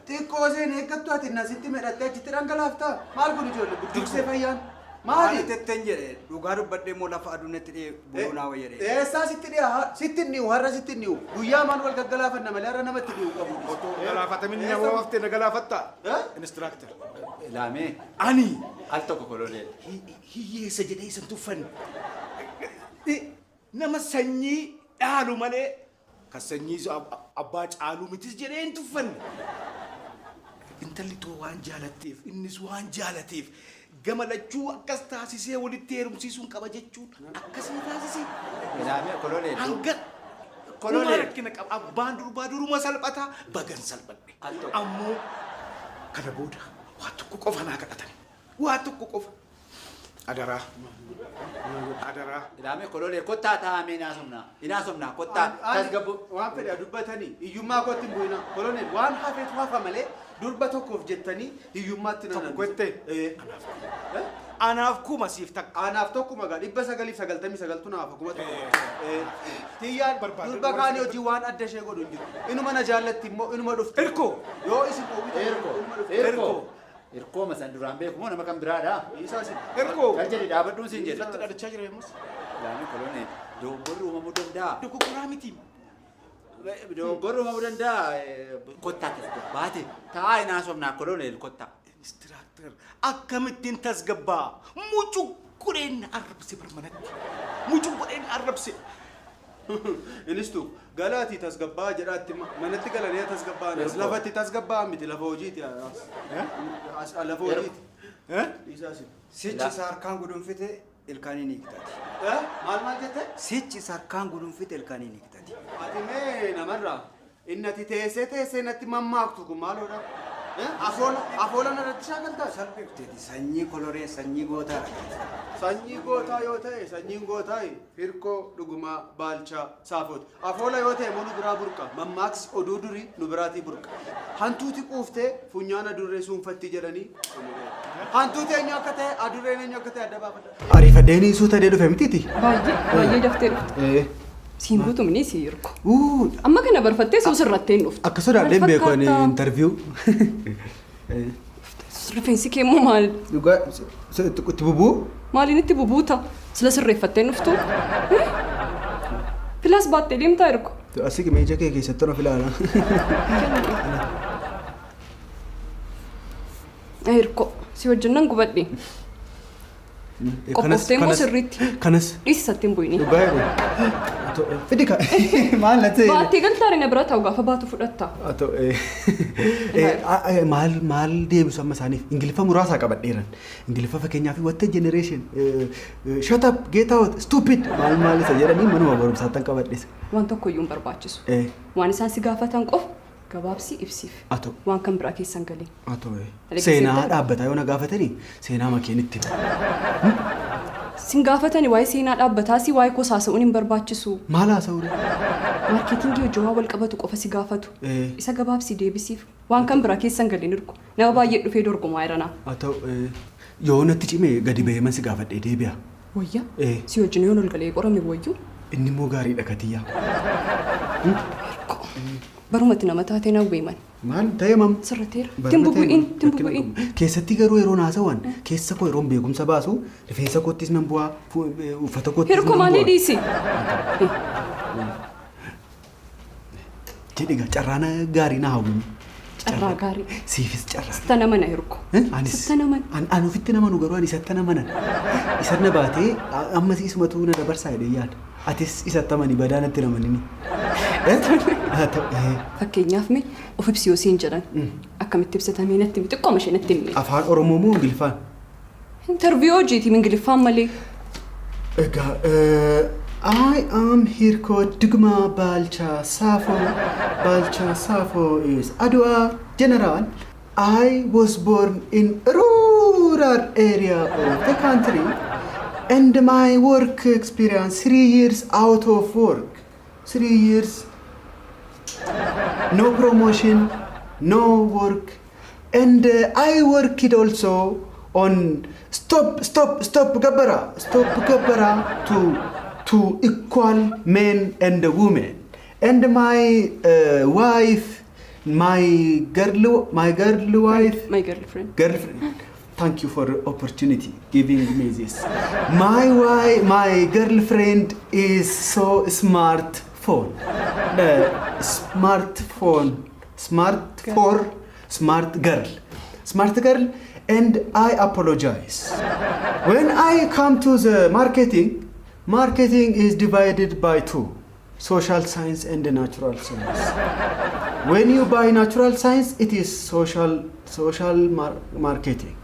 xiqqooseen eeggattu ati nasitti medhattee achitti dhangalaaftee maal kun ijoollee budduuqsee fayyaan maali tetteen jedhe dhugaa dubbadhee moo lafa aduunetti dhee buunaa wayya dhee eessaa sitti dhiyaa sitti dhiyu har'a sitti dhiyu guyyaa maan wal gaggalaafanna malee har'a namatti dhiyu qabu otoo galaafatamin nama waftee na galaafatta instructor laamee ani al tokko kololee hiyyeessa jedhee isan tuffan nama sanyii dhaalu malee kan sanyii abbaa caaluu mitis jedhee hin tuffanne intalli too waan jaalatteef innis waan jaalateef gama lachuu akkas taasisee walitti heerumsiisuun qaba jechuun akkasii taasisee laamee kololee hanga kololee rakkina qaba abbaan durbaa duruma salphataa bagan salphadhe ammoo kana booda waa tokko qofa naa kadhatani waa tokko qofa adaraa laamee kololee kottaa taa'amee inaasomnaa kottaa tasgabbu waan fedha dubbatanii hiyyummaa kootti hin bu'ina koloneel waan hafeetu hafa malee durba tokkoof jettanii hiyyummaatti nan gotte anaaf kuma siif takka anaaf tokkuma gaa 999 naaf akkuma tiyyaan durba kaanii hojii waan adda ishee godhu hin jiru inuma na jaallatti immoo inuma dhufte irkoo yoo isin irkoo irkoo masan duraan beeku moo nama kan biraadha isaas irkoo kan jedhi dhaabadhuun siin jedhe irratti dhadhachaa jira yemmus laamee koloneel dogoggorri uumamuu danda'a dogoggoraa miti dogoggorri uumamuu danda'a kottaa tasgabbaate taa'aa inaasomnaa koloneel kottaa instructor akkamittiin tasgabbaa mucuqqudheen arrabse barmanatti mucuqqudheen arrabse inistu galaatii tasgabbaa jedhaatti manatti galanii tasgabbaanas lafatti tasgabbaa miti lafa hojiiti lafa hojiiti isaas sichi sarkaan gudunfite ilkaanii ni kitati maal jette sichi sarkaan gudunfite ilkaanii ni kitati ati mee namarraa innati teessee natti mammaaktu kun maaloodha afoola narratti shaakaltaa salphifteeti sanyii koloree sanyii gootaa sanyii gootaa yoo ta'e sanyiin gootaa hirkoo dhugumaa baalchaa saafooti afoola yoo ta'e moo nu biraa burqa mammaaksi oduu durii nu biraatii burqa hantuuti quuftee funyaan adurree suunfatti jedhanii hantuuti eenyu akka ta'e adurreen eenyu akka ta'e adda baafadha ariifadheenii suuta dee dhufe mitiiti baay'ee daftee dhufte siin guutumni si hirko amma kana barfattee soo sirrattee dhufte akka sodaadheen beekoon interview rifeensi kee immoo maal dhugaa itti bubuu maaliin itti bubuuta sila sirreeffattee dhuftu filaas baattee deemtaa hirko asii meeshaa kee keessatti ona filaala hirko si wajjin nan gubadhe qophoftee immoo sirriitti kanas dhiisisatti hin bu'ini fidika maal na ta'e baattee galtaari na bira ta'u gaafa baatu fudhatta maal deebisu amma isaaniif ingiliffa muraasaa qabadheeran ingiliffa fakkeenyaaf what generation shut up get out stupid maal isa jedhanii manuma barumsaatti qabadheessa waan tokko iyyuu hin barbaachisu waan isaan si gaafatan qofa gabaabsi ibsiif waan kan biraa keessan galee seenaa dhaabbataa yoo na gaafatanii seenaa makeenitti sin gaafatanii waa'ee seenaa dhaabbataa si waa'ee kosaasa'uun hin barbaachisu maal haasa'uudha maarkeetingii hojii wal qabatu qofa si gaafatu isa gabaabsi deebisiif waan kan biraa keessan galee nirku nama baay'ee dhufee dorgomaa jiranaa yoo natti cimee gadi ba'ee si gaafadhee deebi'a wayya si wajjin yoo ol galee qorame wayyuu inni immoo gaariidha katiyyaa barumatti nama taatee na weeman maal ta'e mam sirrateera timbubu'in keessatti garuu yeroo naasawan keessa koo yeroon beekumsa baasu rifeensa koottis nan bu'aa uffata koottis hirko maalii dhiisi jedhiga carraana gaarii na hawwinu carraa gaarii siifis carraa sitta nama na hirko sitta nama an ofitti nama nu garuu ani isatta nama nan isa na baatee amma siisumatu na dabarsaa jedhee yaada atis isatti amanii badaanatti namanini fakkeenyaaf mee of ibsi yoo siin jedhan akkamitti ibsatamee natti miti xiqqooma ishee natti himne afaan oromoo moo ingiliffaan interviyuu hojiitiif ingiliffaan malee egaa I am Hirko Dugma Balcha Safo. Balcha Safo is Adwa General. I was born in rural area of the country and my work experience 3 years out of work. 3 years no promotion, no work, and I worked also on stop Gabbara to equal men and women. And my wife my girl wife, My girlfriend. girlfriend. Thank you for the opportunity giving me this. My girlfriend is so smartphone. Smart girl, and I apologize. When I come to the marketing is divided by two: social science and the natural science. When you buy natural science, it is social marketing.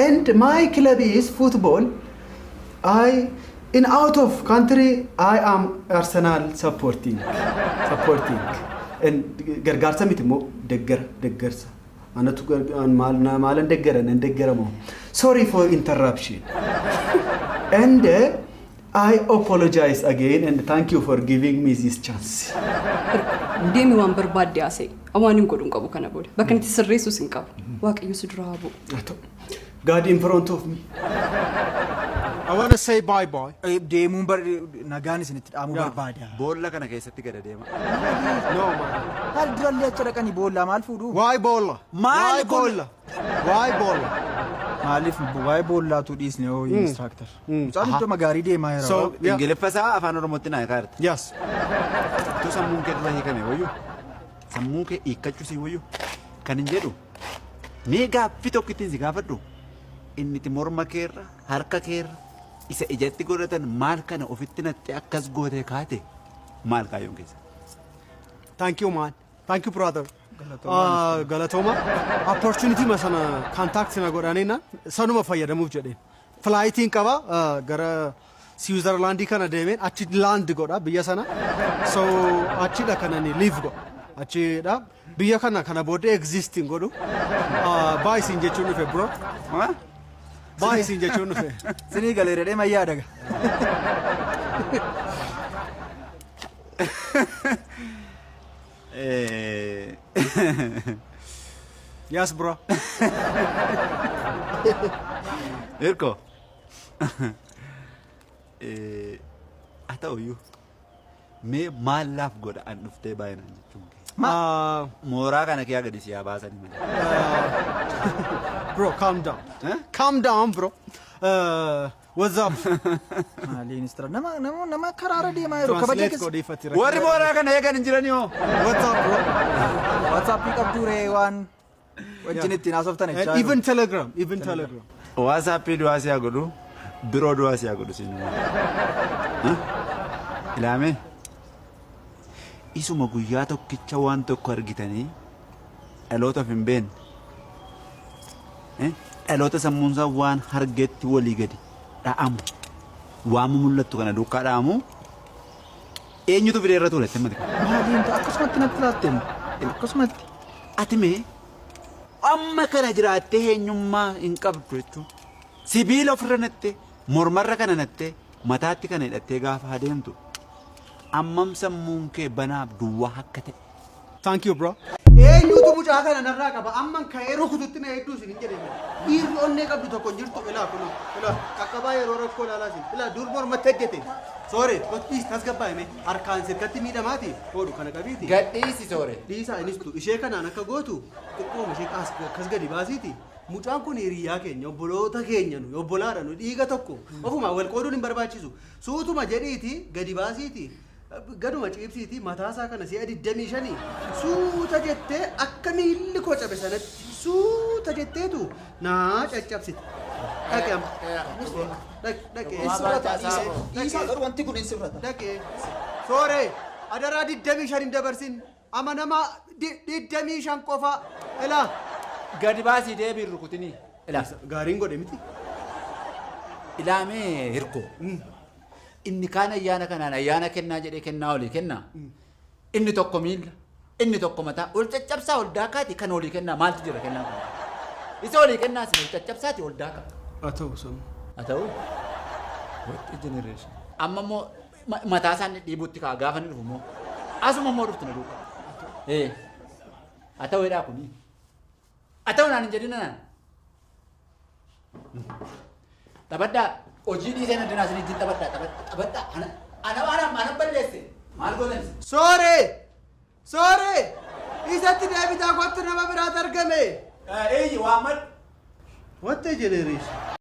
And my club is football. In out of country, I am Arsenal supporting. And gargaarsa miti mo deggarsa. Anatu maalan deggara mo. Sorry for interruption. And I apologize again and thank you for giving me this chance. Deemi waan barbaadde asee awaan hin godhun qabu kana booda bakka itti sirreessus hin qabu waaqayyo si duraa bu'u. God in front of me. I want to say bye. Deemuun nagaan isinitti dhaamuu barbaada. Boolla kana keessatti gada deema. No, man. Maal durallee achi dhaqanii boollaa maal fuudhu? Why bolla? Maal bolla? Why bolla? Maaliif waa'ee boollaatu dhiisne hoo instructor. Mucaan iddoo magaarii deemaa jira. So, yeah. Ingiliffa isaa afaan Oromootti naa kaarta. Yes. Tu sammuun kee dura hiikame wayyu. Sammuu kee hiikkachuu wayyu. Kan hin jedhu. Mee gaaffii tokko ittiin si gaafadhu. Inni itti morma keerra, harka keerra, isa ijatti godhatan maal kana ofitti natte akkas gootee kaate maal kaayyoon keessa. Thank you, man. Thank you, brother. Galatoma. Opportunity masana contact na godhanina sanuma fayyadamuuf jedheen. Flightiin qaba gara Switzerland kana deemeen achi land godha biyya sana. So achidha kanani leave godha. Achidha biyya kana booda existing godhu. Bye sin jechuun dhufe bro. Bye sin jechuun dhufe. Sinii galeeradhee mayyaa daga. Yes, bro. Erko. Ata oyu. Me maalaaf godha an dhuftee baay'inaan jechuun. Mooraa kana kee gadi siyaa baasanii malee. Bro, calm down. Calm down, bro. What's up? Maali instructor nama karaara deemaa jiru kabaja Translate keessa. godhi fatti Warri mooraa kana eegan hin jirani hoo. What's up, bro? WhatsApp qabdu ree waan wajjin ittiin haasoftan And jechaa. even Telegram. WhatsApp du'aa siyaa godhu biroo du'aa siyaa godhu siin. Ilaame. Isuma guyyaa tokkicha waan tokko argitanii dhaloota of hin beekne. Dhaloota sammuunsaa waan hargetti walii gadi dha'amu waan mul'attu kana duukaa dha'amu eenyutu fideerra ture simmati. Maaliin akkasumatti natti laatteen akkasumatti. Ati mee amma kana jiraattee eenyummaa hin qabdu jechuun sibiila ofirra nattee mormarra kana nattee mataatti kana hidhattee gaafa adeemtu ammam sammuun kee banaaf duwwaa akka ta'e. Thank you, bro. Eenyutu mucaa kana narraa qaba amman ka'ee rukututti na hedduu isin hin jedhame. Dhiirri onnee qabdu tokko hin jirtu ilaa kun qaqqabaa yeroo rakkoo ilaalaa sin ilaa dur mormatti ejjete. Soore kottiis tasgabbaa'ime harkaan sirkatti miidhamaati hodhu kana qabiiti. Gadhiisi soore. Dhiisaa inistu ishee kanaan akka gootu xiqqooma ishee akkas gadi baasiiti. Mucaan kun hiriyaa keenya obboloota keenya nu obbolaadha nu dhiiga tokko ofuma wal qooduun hin barbaachisu. Suutuma jedhiiti gadi baasiiti. Gaduma ciibsiiti mataasaa kana si'a 25 suuta jettee akka miilli koo cabe sanatti suuta jetteetu naa caccabsite. Dhaqee Dhiisaa garuu wanti kun hin sirrata. dhaqee sooree adaraa 25 hin dabarsin amanamaa 25 qofa ilaa Gadi baasii deebiin rukutinii. gaariin godhe miti. Ilaamee hirkoo. Inni kaan ayyaana kanaan ayyaana kennaa jedhee kennaa olii kennaa. Inni tokko miila, inni tokko mataa ol caccabsaa ol daakaati kan olii kennaa maaltu jira kennaa kun. Isa olii kennaa sin ol caccabsaati ol daaka. Haa ta'u sun. Haa ta'u. Waqtii generation. Amma immoo mataa isaanii dhiibutti kaa gaafa ni dhufu immoo asuma immoo dhuftu na duuba. Haa ta'u jedhaa kuni. Haa ta'u naan hin jedhina naan. Taphadhaa. Hojii dhiisee na dinaa isin ittiin taphadhaa. Ana balleesse. Maal gootan? Soore! Isatti deebitaa kottu nama biraa argame. Eeyyi waammadhu. What a generation.